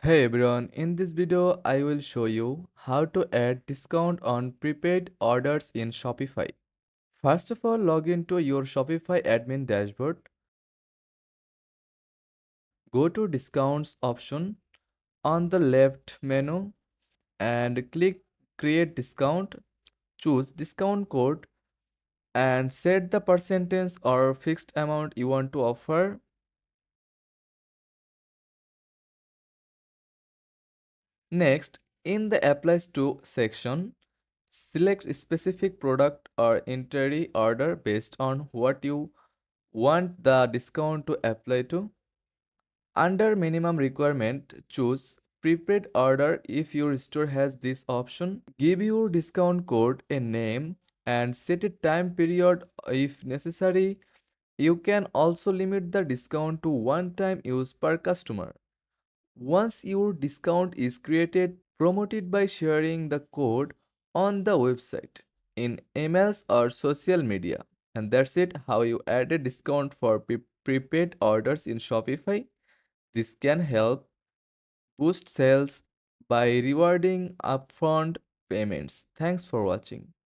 Hey everyone, in this video I will show you how to add discount on prepaid orders in Shopify. First of all, log into your Shopify admin dashboard, go to discounts option on the left menu and click create discount, choose discount code and set the percentage or fixed amount you want to offer. Next, in the applies to section, select a specific product or entry order based on what you want the discount to apply to. Under minimum requirement, choose prepaid order if your store has this option. Give your discount code a name and set a time period if necessary. You can also limit the discount to one time use per customer. Once your discount is created, promote it by sharing the code on the website, in emails or social media. And that's it, how you add a discount for prepaid orders in Shopify. This can help boost sales by rewarding upfront payments. Thanks for watching.